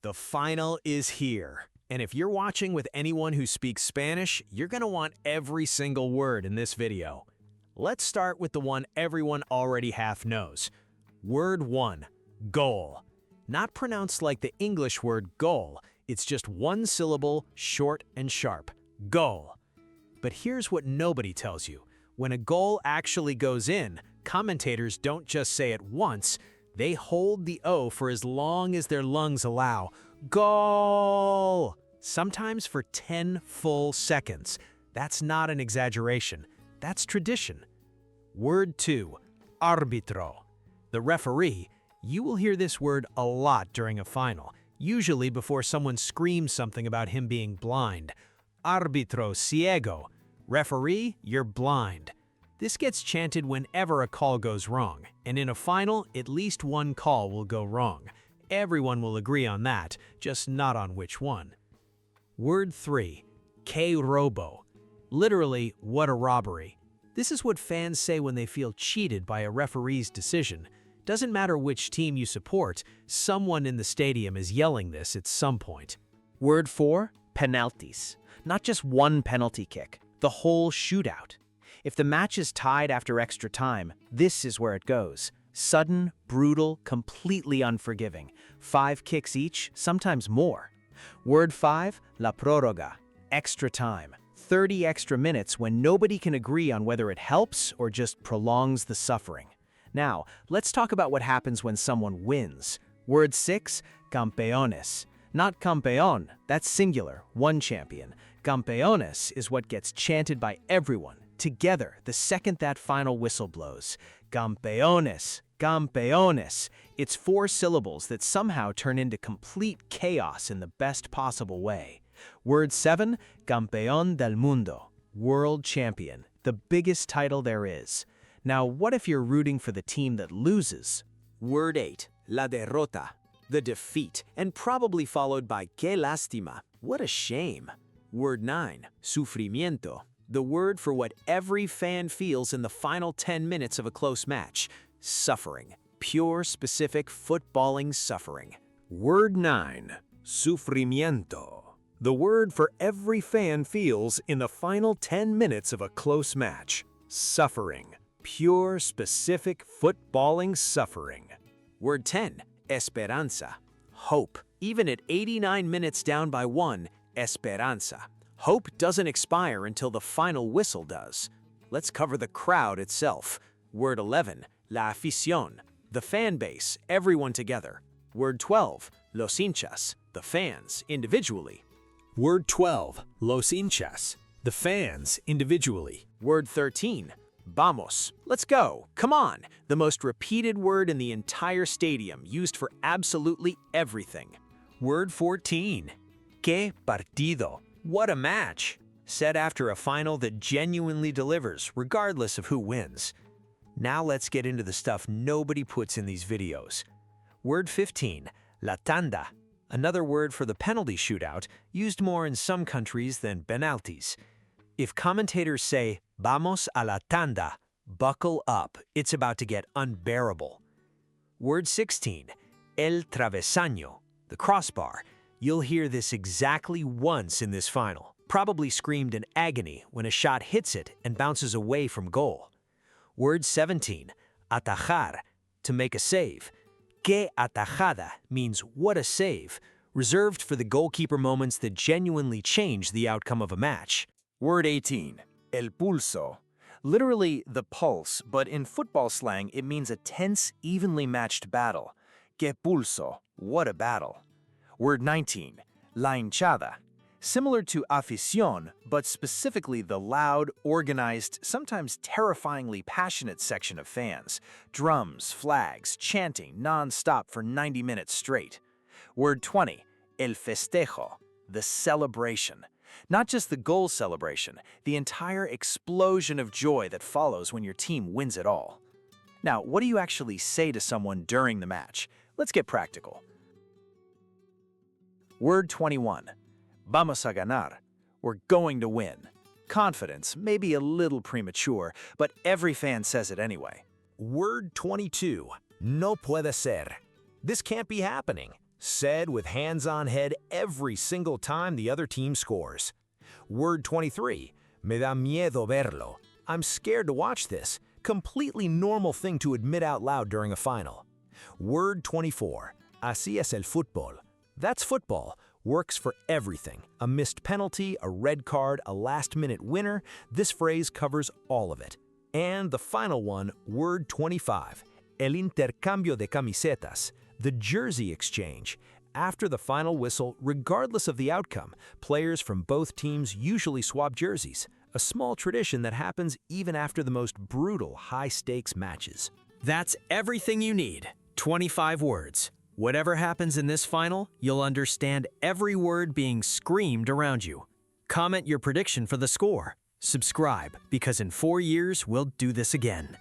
The final is here. And if you're watching with anyone who speaks Spanish, you're gonna want every single word in this video. Let's start with the one everyone already half knows. Word 1, goal. Not pronounced like the English word goal, it's just one syllable, short and sharp. Goal. But here's what nobody tells you. When a goal actually goes in, commentators don't just say it once, they hold the O for as long as their lungs allow. Goal! Sometimes for 10 full seconds. That's not an exaggeration. That's tradition. Word 2, árbitro. The referee. You will hear this word a lot during a final, usually before someone screams something about him being blind. Árbitro, ciego. Referee, you're blind. This gets chanted whenever a call goes wrong, and in a final, at least one call will go wrong. Everyone will agree on that, just not on which one. Word 3, que robo. Literally, what a robbery. This is what fans say when they feel cheated by a referee's decision. Doesn't matter which team you support, someone in the stadium is yelling this at some point. Word 4, penaltis. Not just one penalty kick, the whole shootout. If the match is tied after extra time, this is where it goes. Sudden, brutal, completely unforgiving. 5 kicks each, sometimes more. Word 5, la prórroga. Extra time. 30 extra minutes when nobody can agree on whether it helps or just prolongs the suffering. Now, let's talk about what happens when someone wins. Word 6, campeones. Not campeón, that's singular, one champion. Campeones is what gets chanted by everyone, together, the second that final whistle blows. Campeones, campeones. It's 4 syllables that somehow turn into complete chaos in the best possible way. Word 7, Campeón del Mundo. World champion, the biggest title there is. Now, what if you're rooting for the team that loses? Word 8, la derrota. The defeat, and probably followed by que lástima. What a shame. Word 9, sufrimiento. The word for what every fan feels in the final 10 minutes of a close match. Suffering. Pure, specific, footballing suffering. Word 9, sufrimiento. The word for every fan feels in the final 10 minutes of a close match. Suffering. Pure, specific, footballing suffering. Word 10, Esperanza. Hope. Even at 89 minutes down by 1, Esperanza. Hope doesn't expire until the final whistle does. Let's cover the crowd itself. Word 11, la afición. The fan base, everyone together. Word 12, los hinchas. The fans, individually. Word 12, los hinchas. The fans, individually. Word 13, vamos. Let's go. Come on. The most repeated word in the entire stadium, used for absolutely everything. Word 14, que partido. What a match. Said after a final that genuinely delivers, regardless of who wins. Now let's get into the stuff nobody puts in these videos. Word 15, la tanda. Another word for the penalty shootout, used more in some countries than penaltis. If commentators say, vamos a la tanda, buckle up, it's about to get unbearable. Word 16, el travesaño, the crossbar. You'll hear this exactly once in this final, probably screamed in agony when a shot hits it and bounces away from goal. Word 17, Atajar, to make a save. Que atajada means what a save, reserved for the goalkeeper moments that genuinely change the outcome of a match. Word 18, el pulso. Literally the pulse, but in football slang it means a tense, evenly matched battle. Que pulso, what a battle. Word 19, la hinchada. Similar to Afición, but specifically the loud, organized, sometimes terrifyingly passionate section of fans. Drums, flags, chanting non-stop for 90 minutes straight. Word 20, el festejo, the celebration. Not just the goal celebration, the entire explosion of joy that follows when your team wins it all. Now, what do you actually say to someone during the match? Let's get practical. Word 21, vamos a ganar. We're going to win. Confidence, maybe a little premature, but every fan says it anyway. Word 22, no puede ser. This can't be happening. said with hands on head every single time the other team scores. Word 23, me da miedo verlo. I'm scared to watch this. Completely normal thing to admit out loud during a final. Word 24, así es el fútbol. That's football. Works for everything. A missed penalty, a red card, a last-minute winner. This phrase covers all of it. And the final one, word 25, el intercambio de camisetas, the jersey exchange. After the final whistle, regardless of the outcome, players from both teams usually swap jerseys, a small tradition that happens even after the most brutal high-stakes matches. That's everything you need. 25 words. Whatever happens in this final, you'll understand every word being screamed around you. Comment your prediction for the score. Subscribe, because in 4 years, we'll do this again.